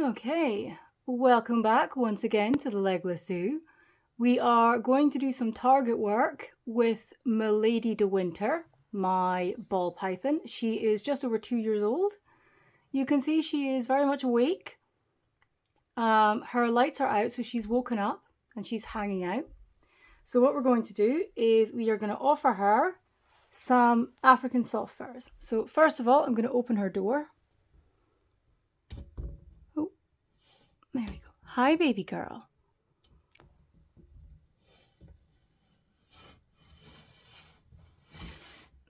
Okay, welcome back once again to the Legless Zoo. We are going to do some target work with Milady de Winter, my ball python. She is just over 2 years old. You can see she is very much awake. Her lights are out, so she's woken up and she's hanging out. So what we're going to do is we are going to offer her some African soft furs. So first of all, I'm going to open her door. Oh, there we go. Hi, baby girl.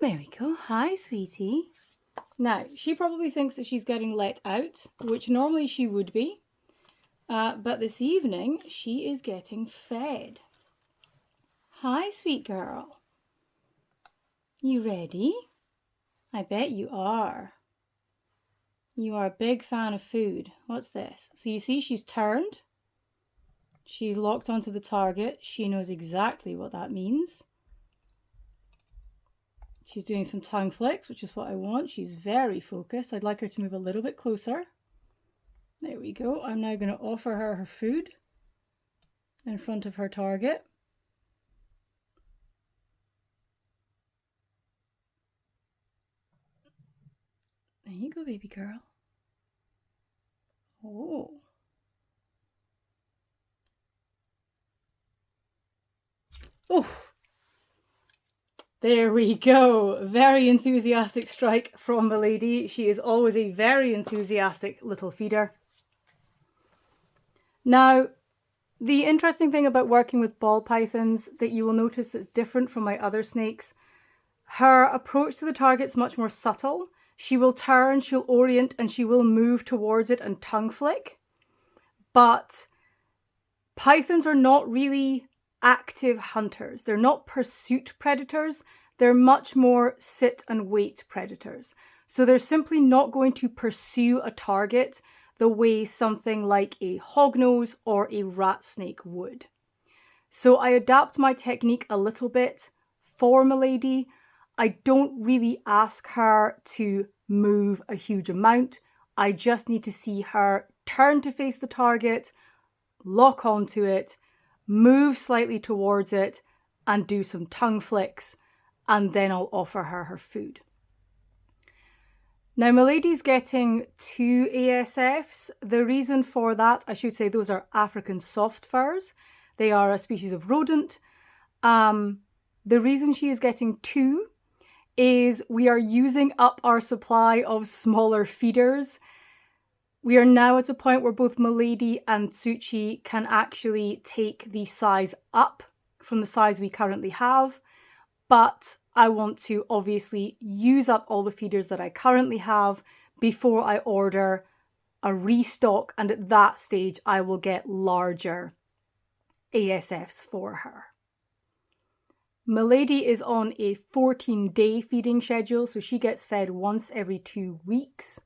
There we go. Hi, sweetie. Now, she probably thinks that she's getting let out, which normally she would be. But this evening, she is getting fed. Hi, sweet girl. You ready? I bet you are. You are a big fan of food. What's this? So you see she's turned. She's locked onto the target. She knows exactly what that means. She's doing some tongue flicks, which is what I want. She's very focused. I'd like her to move a little bit closer. There we go. I'm now going to offer her her food in front of her target. There you go, baby girl. Oh. Oh. There we go. Very enthusiastic strike from Milady. She is always a very enthusiastic little feeder. Now, the interesting thing about working with ball pythons that you will notice that's different from my other snakes, her approach to the target is much more subtle. She will turn, she'll orient, and she will move towards it and tongue flick. But pythons are not really active hunters. They're not pursuit predators. They're much more sit and wait predators. So they're simply not going to pursue a target the way something like a hognose or a rat snake would. So I adapt my technique a little bit for Milady. I don't really ask her to move a huge amount. I just need to see her turn to face the target, lock onto it, move slightly towards it, and do some tongue flicks, and then I'll offer her her food. Now, Milady's getting 2 ASFs. The reason for that, I should say, those are African soft furs. They are a species of rodent. The reason she is getting 2 is we are using up our supply of smaller feeders. We are now at a point where both Milady and Tsuchi can actually take the size up from the size we currently have, but I want to obviously use up all the feeders that I currently have before I order a restock, and at that stage I will get larger ASFs for her. Milady is on a 14-day feeding schedule, so she gets fed once every 2 weeks.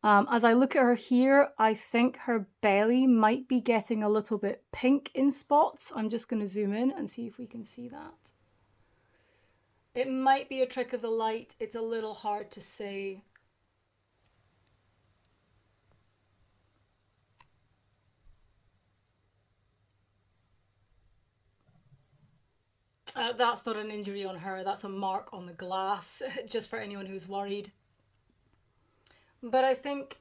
As I look at her here, I think her belly might be getting a little bit pink in spots. I'm just going to zoom in and see if we can see that. It might be a trick of the light. It's a little hard to say. That's not an injury on her. That's a mark on the glass, just for anyone who's worried. But I think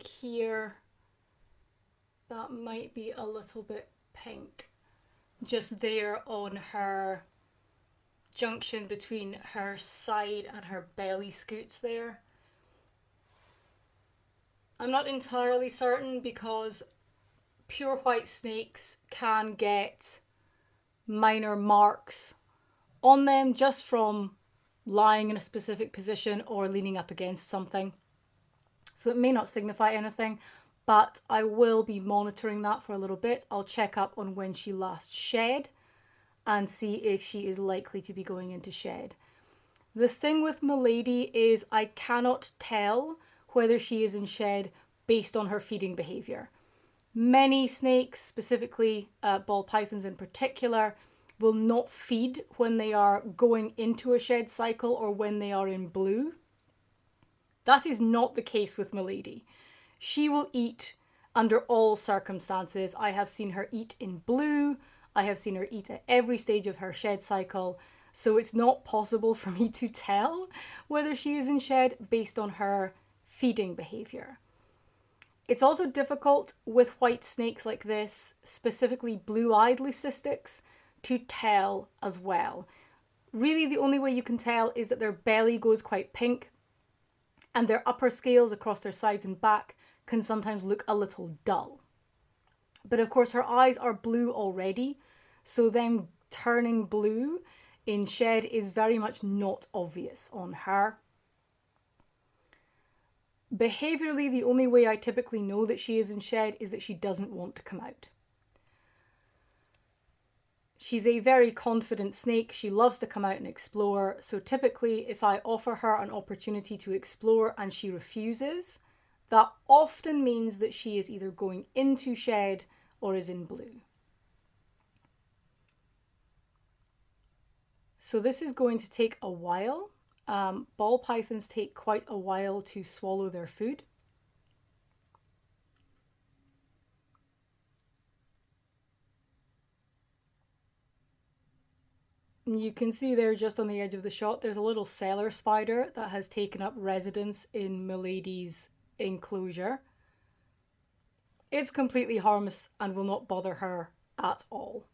here that might be a little bit pink. Just there on her junction between her side and her belly scoots there. I'm not entirely certain because pure white snakes can get minor marks on them just from lying in a specific position or leaning up against something. So it may not signify anything, but I will be monitoring that for a little bit. I'll check up on when she last shed and see if she is likely to be going into shed. The thing with Milady is I cannot tell whether she is in shed based on her feeding behavior. Many snakes, specifically ball pythons in particular, will not feed when they are going into a shed cycle or when they are in blue. That is not the case with Milady. She will eat under all circumstances. I have seen her eat in blue. I have seen her eat at every stage of her shed cycle. So it's not possible for me to tell whether she is in shed based on her feeding behavior. It's also difficult with white snakes like this, specifically blue-eyed leucistics, to tell as well. Really, the only way you can tell is that their belly goes quite pink and their upper scales across their sides and back can sometimes look a little dull. But of course, her eyes are blue already, so them turning blue in shed is very much not obvious on her. Behaviourally, the only way I typically know that she is in shed is that she doesn't want to come out. She's a very confident snake. She loves to come out and explore. So typically, if I offer her an opportunity to explore and she refuses, that often means that she is either going into shed or is in blue. So this is going to take a while. Ball pythons take quite a while to swallow their food. And you can see there just on the edge of the shot, there's a little cellar spider that has taken up residence in Milady's enclosure. It's completely harmless and will not bother her at all.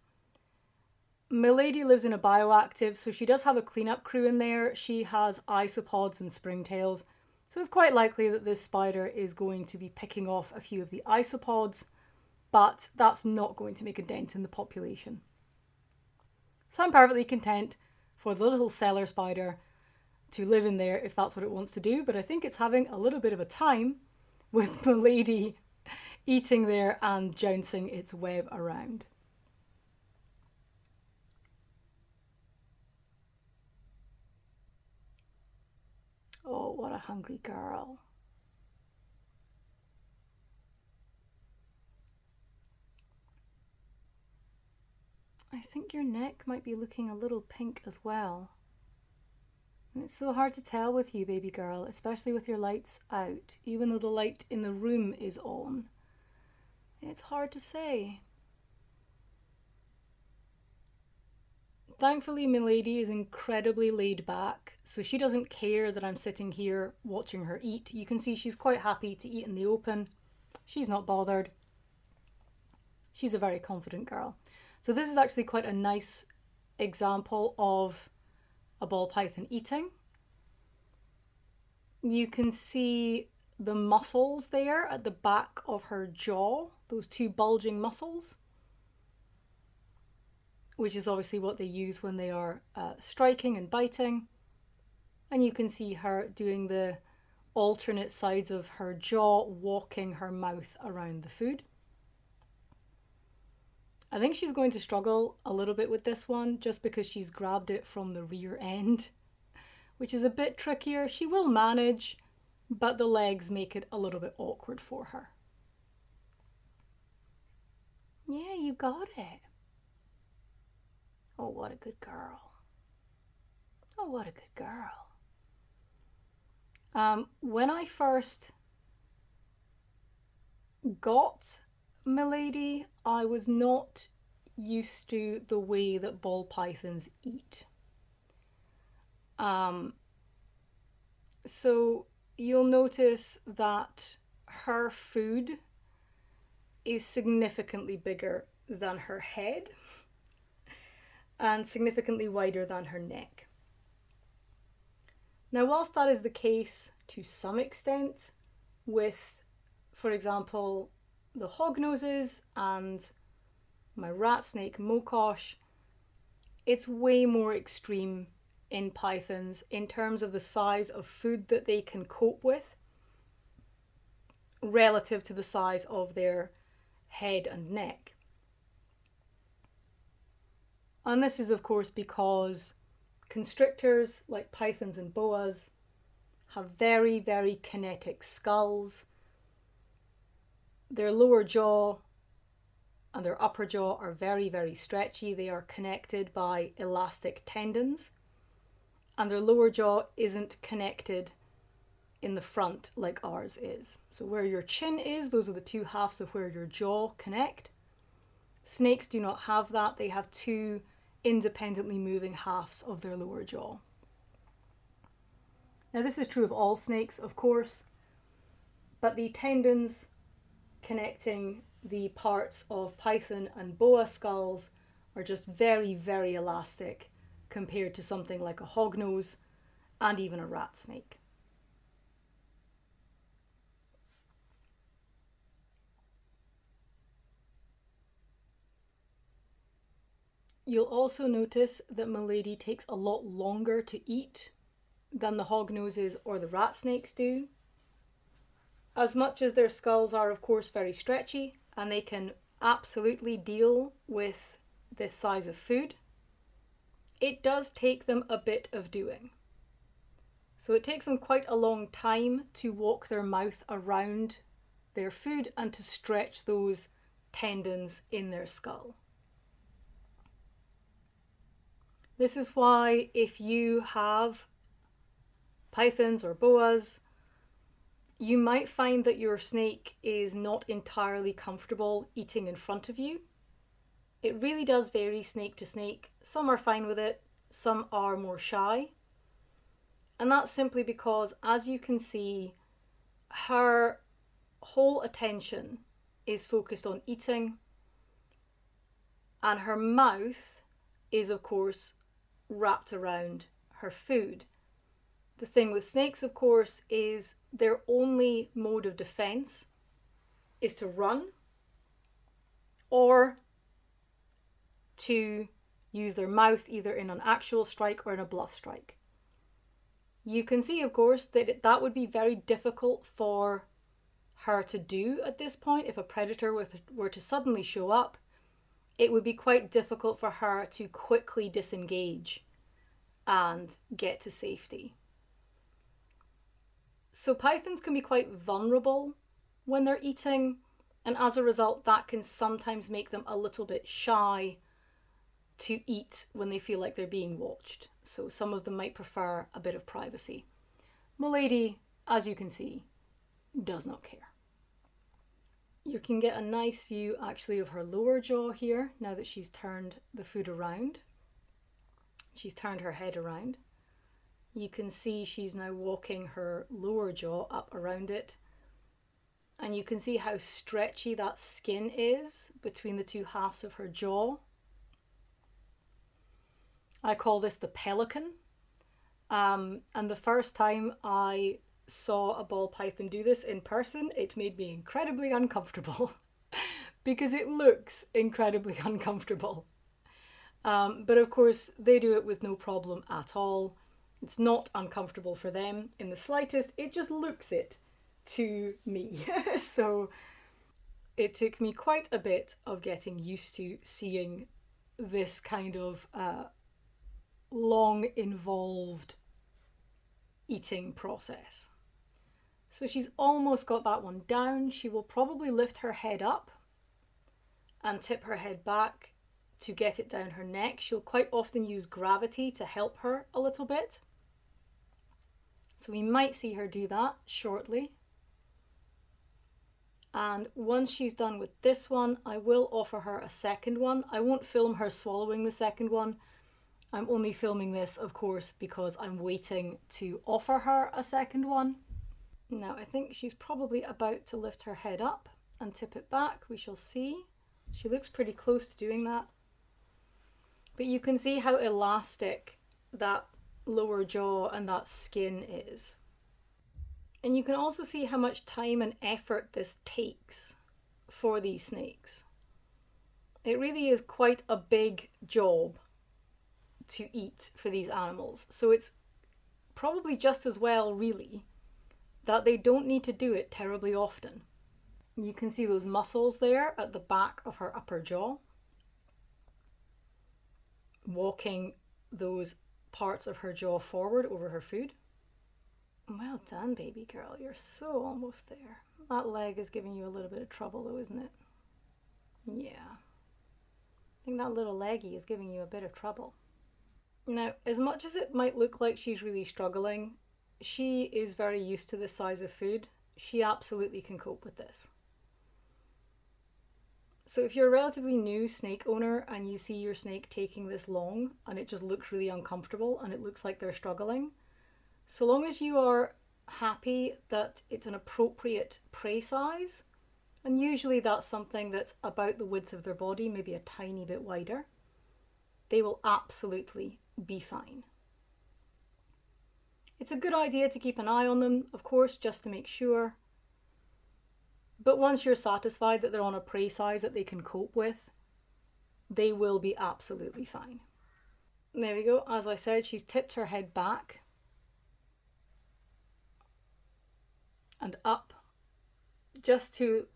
Milady lives in a bioactive, so she does have a cleanup crew in there. She has isopods and springtails, so it's quite likely that this spider is going to be picking off a few of the isopods, but that's not going to make a dent in the population. So I'm perfectly content for the little cellar spider to live in there if that's what it wants to do, but I think it's having a little bit of a time with Milady eating there and jouncing its web around. Oh, what a hungry girl. I think your neck might be looking a little pink as well. And it's so hard to tell with you, baby girl, especially with your lights out, even though the light in the room is on. It's hard to say. Thankfully, Milady is incredibly laid back, so she doesn't care that I'm sitting here watching her eat. You can see she's quite happy to eat in the open. She's not bothered. She's a very confident girl. So this is actually quite a nice example of a ball python eating. You can see the muscles there at the back of her jaw, those two bulging muscles, which is obviously what they use when they are striking and biting. And you can see her doing the alternate sides of her jaw, walking her mouth around the food. I think she's going to struggle a little bit with this one just because she's grabbed it from the rear end, which is a bit trickier. She will manage, but the legs make it a little bit awkward for her. Yeah, you got it. Oh, what a good girl. Oh, what a good girl. When I first got Milady, I was not used to the way that ball pythons eat. So you'll notice that her food is significantly bigger than her head and significantly wider than her neck. Now, whilst that is the case to some extent with, for example, the hognoses and my rat snake Mokosh, it's way more extreme in pythons in terms of the size of food that they can cope with relative to the size of their head and neck. And this is of course because constrictors like pythons and boas have very, very kinetic skulls. Their lower jaw and their upper jaw are very, very stretchy. They are connected by elastic tendons. And their lower jaw isn't connected in the front like ours is. So where your chin is, those are the two halves of where your jaw connect. Snakes do not have that. They have two independently moving halves of their lower jaw. Now this is true of all snakes, of course, but the tendons connecting the parts of python and boa skulls are just very, very elastic compared to something like a hognose and even a rat snake. You'll also notice that Milady takes a lot longer to eat than the hognoses or the rat snakes do. As much as their skulls are, of course, very stretchy and they can absolutely deal with this size of food, it does take them a bit of doing. So it takes them quite a long time to walk their mouth around their food and to stretch those tendons in their skull. This is why if you have pythons or boas, you might find that your snake is not entirely comfortable eating in front of you. It really does vary snake to snake. Some are fine with it, some are more shy. And that's simply because, as you can see, her whole attention is focused on eating, and her mouth is, of course, wrapped around her food. The thing with snakes, of course, is their only mode of defense is to run or to use their mouth either in an actual strike or in a bluff strike. You can see, of course, that that would be very difficult for her to do at this point. If a predator were to suddenly show up, it would be quite difficult for her to quickly disengage and get to safety. So pythons can be quite vulnerable when they're eating, and as a result, that can sometimes make them a little bit shy to eat when they feel like they're being watched. So some of them might prefer a bit of privacy. Milady, as you can see, does not care. You can get a nice view actually of her lower jaw here now that she's turned the food around. She's turned her head around. You can see she's now walking her lower jaw up around it. And you can see how stretchy that skin is between the two halves of her jaw. I call this the pelican. And the first time I saw a ball python do this in person, it made me incredibly uncomfortable because it looks incredibly uncomfortable. But of course, they do it with no problem at all. It's not uncomfortable for them in the slightest. It just looks it to me. So it took me quite a bit of getting used to seeing this kind of long, involved eating process. So she's almost got that one down. She will probably lift her head up and tip her head back to get it down her neck. She'll quite often use gravity to help her a little bit. So we might see her do that shortly. And once she's done with this one, I will offer her a second one. I won't film her swallowing the second one. I'm only filming this, of course, because I'm waiting to offer her a second one. Now, I think she's probably about to lift her head up and tip it back. We shall see. She looks pretty close to doing that. But you can see how elastic that lower jaw and that skin is. And you can also see how much time and effort this takes for these snakes. It really is quite a big job to eat for these animals. So it's probably just as well, really, that they don't need to do it terribly often. You can see those muscles there at the back of her upper jaw, walking those parts of her jaw forward over her food. Well done, baby girl. You're so almost there. That leg is giving you a little bit of trouble though, isn't it? Yeah. I think that little leggy is giving you a bit of trouble. Now, as much as it might look like she's really struggling, she is very used to this size of food. She absolutely can cope with this. So if you're a relatively new snake owner and you see your snake taking this long and it just looks really uncomfortable and it looks like they're struggling, so long as you are happy that it's an appropriate prey size, and usually that's something that's about the width of their body, maybe a tiny bit wider, they will absolutely be fine. It's a good idea to keep an eye on them, of course, just to make sure. But once you're satisfied that they're on a prey size that they can cope with, they will be absolutely fine. There we go. As I said, she's tipped her head back and up just to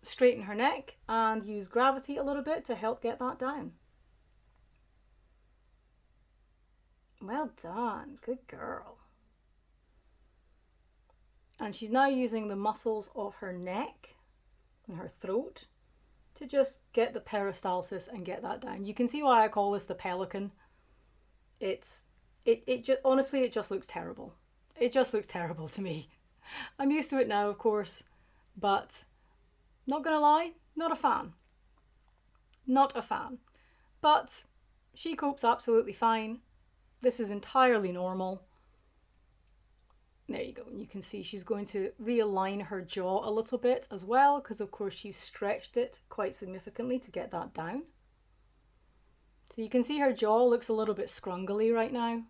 straighten her neck and use gravity a little bit to help get that down. Well done. Good girl. And she's now using the muscles of her neck and her throat to just get the peristalsis and get that down. You can see why I call this the pelican. It just, honestly, it just looks terrible. It just looks terrible to me. I'm used to it now, of course, but not gonna lie, not a fan. Not a fan. But she copes absolutely fine. This is entirely normal. There you go. And you can see she's going to realign her jaw a little bit as well, because of course she's stretched it quite significantly to get that down. So you can see her jaw looks a little bit scrungly right now.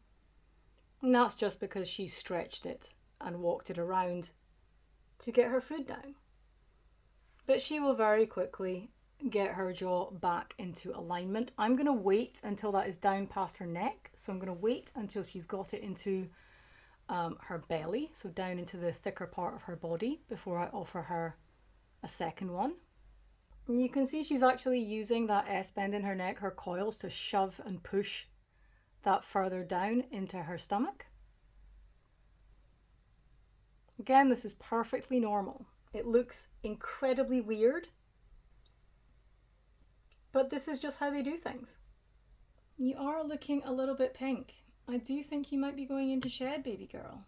And that's just because she's stretched it and walked it around to get her food down. But she will very quickly get her jaw back into alignment. I'm going to wait until that is down past her neck. So I'm going to wait until she's got it into her belly, so down into the thicker part of her body, before I offer her a second one. And you can see she's actually using that S-bend in her neck, her coils, to shove and push that further down into her stomach. Again, this is perfectly normal. It looks incredibly weird, but this is just how they do things. You are looking a little bit pink. I do think you might be going into shed, baby girl.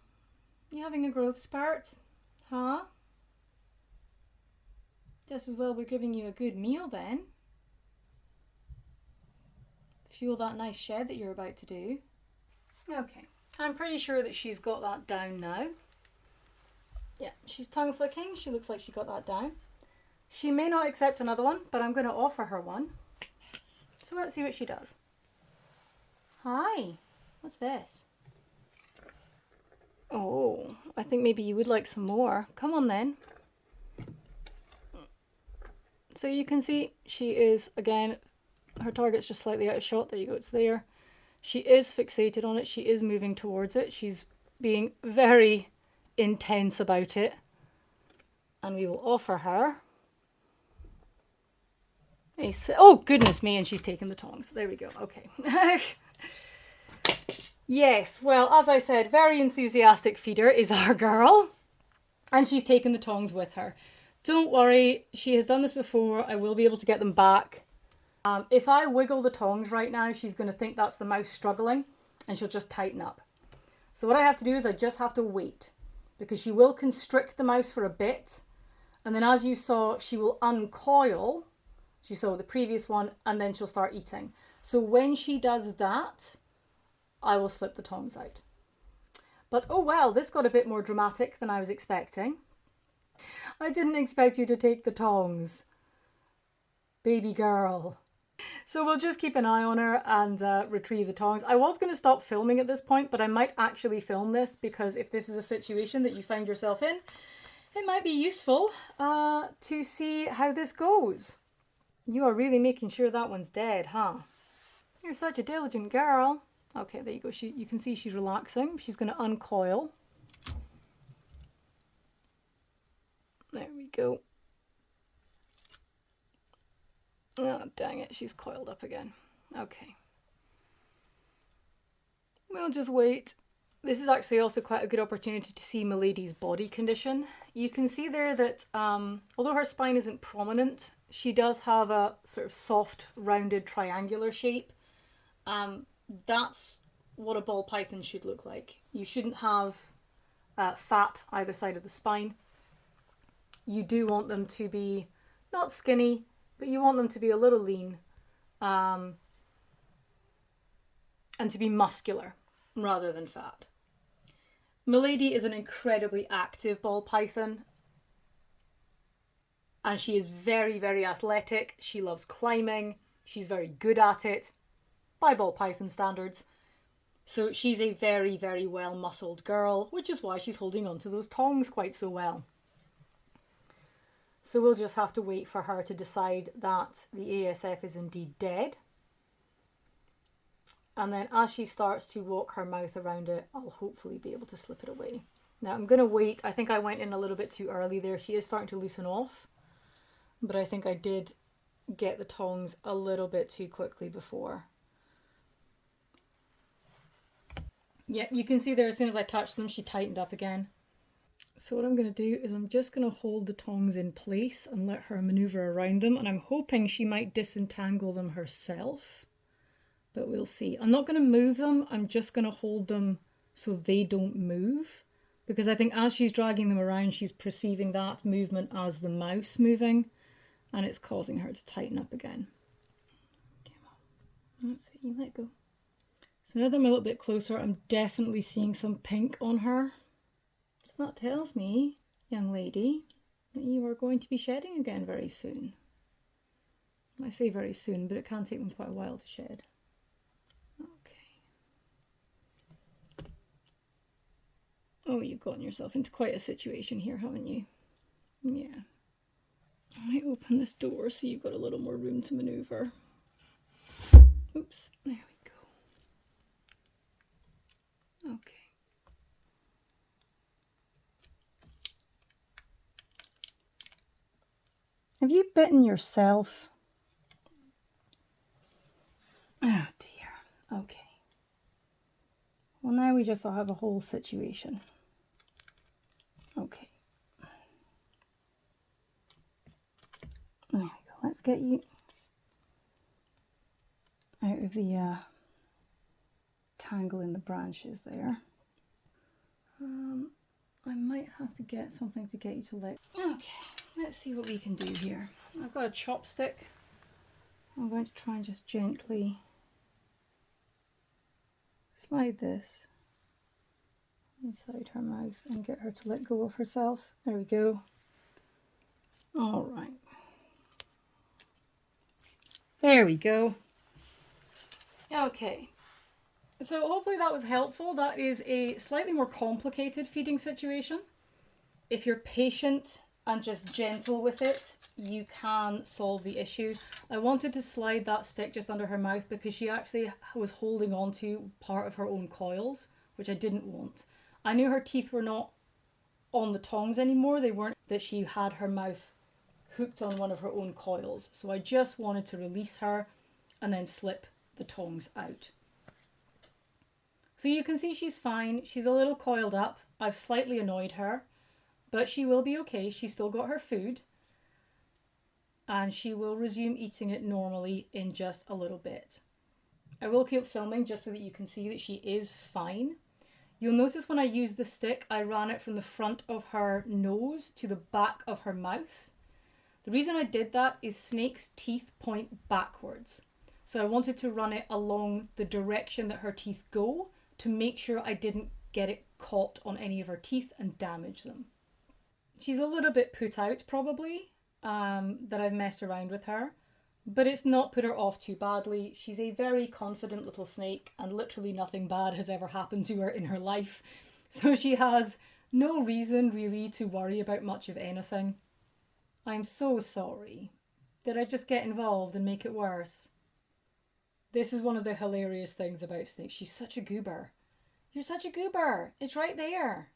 You having a growth spurt? Huh? Just as well we're giving you a good meal then. Fuel that nice shed that you're about to do. Okay, I'm pretty sure that she's got that down now. Yeah, she's tongue flicking. She looks like she got that down. She may not accept another one, but I'm going to offer her one. So let's see what she does. Hi. What's this? Oh, I think maybe you would like some more. Come on then. So you can see she is, again, her target's just slightly out of shot. There you go, it's there. She is fixated on it. She is moving towards it. She's being very intense about it. And we will offer her a... Oh, goodness me, and she's taken the tongs. There we go. Okay. Yes, well, as I said, very enthusiastic feeder is our girl. And she's taken the tongs with her. Don't worry, she has done this before. I will be able to get them back. If I wiggle the tongs right now, she's going to think that's the mouse struggling and she'll just tighten up. So what I have to do is I just have to wait, because she will constrict the mouse for a bit. And then, as you saw, she will uncoil. She saw the previous one, and then she'll start eating. So when she does that, I will slip the tongs out. But oh well, this got a bit more dramatic than I was expecting. I didn't expect you to take the tongs, baby girl. So we'll just keep an eye on her and retrieve the tongs. I was going to stop filming at this point, but I might actually film this, because if this is a situation that you find yourself in, it might be useful to see how this goes. You are really making sure that one's dead, huh? You're such a diligent girl. Okay, there you go. You can see she's relaxing. She's going to uncoil. There we go. Oh, dang it. She's coiled up again. Okay. We'll just wait. This is actually also quite a good opportunity to see Milady's body condition. You can see there that although her spine isn't prominent, she does have a sort of soft, rounded, triangular shape. That's what a ball python should look like. You shouldn't have fat either side of the spine. You do want them to be not skinny, but you want them to be a little lean, and to be muscular rather than fat. Milady is an incredibly active ball python, and she is very, very athletic. She loves climbing. She's very good at it by ball python standards. So she's a very, very well muscled girl, which is why she's holding on to those tongs quite so well. So we'll just have to wait for her to decide that the ASF is indeed dead. And then as she starts to walk her mouth around it, I'll hopefully be able to slip it away. Now I'm going to wait. I think I went in a little bit too early there. She is starting to loosen off. But I think I did get the tongs a little bit too quickly before. Yep, you can see there as soon as I touched them, she tightened up again. So what I'm going to do is I'm just going to hold the tongs in place and let her maneuver around them. And I'm hoping she might disentangle them herself. But we'll see. I'm not going to move them. I'm just going to hold them so they don't move. Because I think as she's dragging them around, she's perceiving that movement as the mouse moving. And it's causing her to tighten up again. Come on. That's it. You let go. So now that I'm a little bit closer, I'm definitely seeing some pink on her. So that tells me, young lady, that you are going to be shedding again very soon. I say very soon, but it can take them quite a while to shed. Okay. Oh, you've gotten yourself into quite a situation here, haven't you? Yeah. I might open this door so you've got a little more room to maneuver. Oops, there we go. Okay. Have you bitten yourself? Oh dear. Okay. Well, now we just have a whole situation. Okay. There we go. Let's get you out of the tangle in the branches there. I might have to get something to get you to let... Okay, let's see what we can do here. I've got a chopstick. I'm going to try and just gently slide this inside her mouth and get her to let go of herself. There we go. All right. There we go. Okay. So hopefully that was helpful. That is a slightly more complicated feeding situation. If you're patient and just gentle with it, you can solve the issue. I wanted to slide that stick just under her mouth because she actually was holding on to part of her own coils, which I didn't want. I knew her teeth were not on the tongs anymore. They weren't, that she had her mouth hooked on one of her own coils. So I just wanted to release her and then slip the tongs out. So you can see she's fine. She's a little coiled up. I've slightly annoyed her, but she will be okay. She's still got her food. And she will resume eating it normally in just a little bit. I will keep filming just so that you can see that she is fine. You'll notice when I used the stick, I ran it from the front of her nose to the back of her mouth. The reason I did that is snakes' teeth point backwards. So I wanted to run it along the direction that her teeth go to make sure I didn't get it caught on any of her teeth and damage them. She's a little bit put out probably that I've messed around with her, but it's not put her off too badly. She's a very confident little snake and literally nothing bad has ever happened to her in her life. So she has no reason really to worry about much of anything. I'm so sorry. Did I just get involved and make it worse? This is one of the hilarious things about snakes. She's such a goober. You're such a goober. It's right there.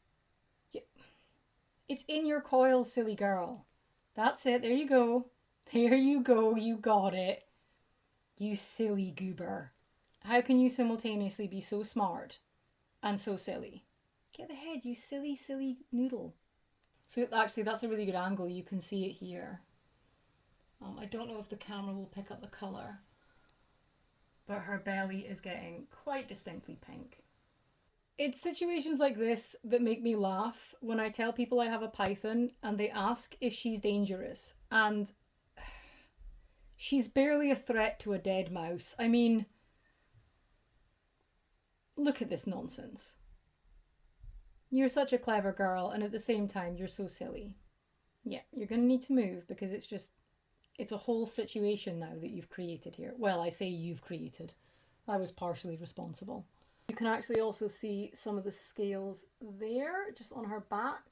It's in your coils, silly girl. That's it. There you go. There you go. You got it. You silly goober. How can you simultaneously be so smart and so silly? Get the head, you silly, silly noodle. So actually, that's a really good angle. You can see it here. I don't know if the camera will pick up the colour, but her belly is getting quite distinctly pink. It's situations like this that make me laugh when I tell people I have a python and they ask if she's dangerous. And she's barely a threat to a dead mouse. I mean, look at this nonsense. You're such a clever girl, and at the same time, you're so silly. Yeah, you're going to need to move because it's a whole situation now that you've created here. Well, I say you've created. I was partially responsible. You can actually also see some of the scales there, just on her back,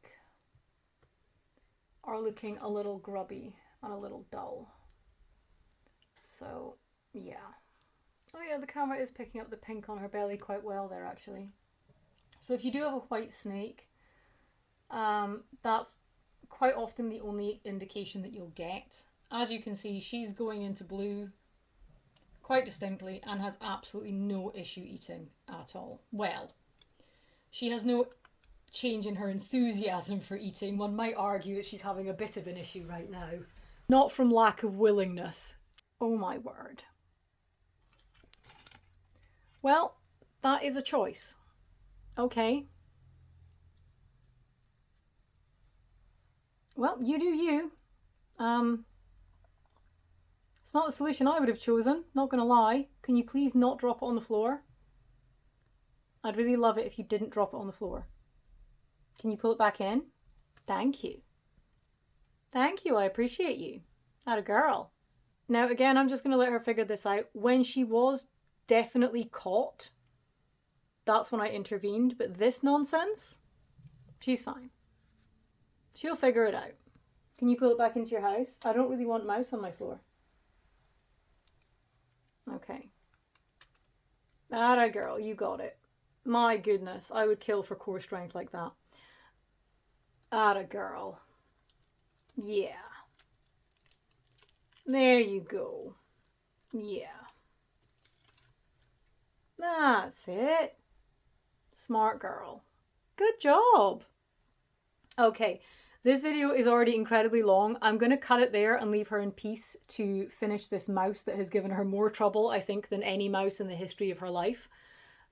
are looking a little grubby and a little dull. So, yeah. Oh yeah, the camera is picking up the pink on her belly quite well there, actually. So if you do have a white snake, that's quite often the only indication that you'll get. As you can see, she's going into blue quite distinctly and has absolutely no issue eating at all. Well, she has no change in her enthusiasm for eating. One might argue that she's having a bit of an issue right now. Not from lack of willingness. Oh my word. Well, that is a choice. Okay. Well, you do you. It's not the solution I would have chosen, not gonna lie. Can you please not drop it on the floor? I'd really love it if you didn't drop it on the floor. Can you pull it back in? Thank you. Thank you, I appreciate you. Atta girl. Now, again, I'm just gonna let her figure this out. When she was definitely caught, that's when I intervened, but this nonsense, she's fine. She'll figure it out. Can you pull it back into your house? I don't really want mouse on my floor. Okay. Atta girl, you got it. My goodness, I would kill for core strength like that. Atta girl. Yeah. There you go. Yeah. That's it. Smart girl. Good job. Okay, this video is already incredibly long. I'm going to cut it there and leave her in peace to finish this mouse that has given her more trouble, I think, than any mouse in the history of her life.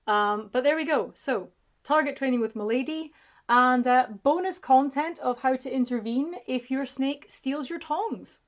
But there we go. So, target training with Milady, and bonus content of how to intervene if your snake steals your tongs.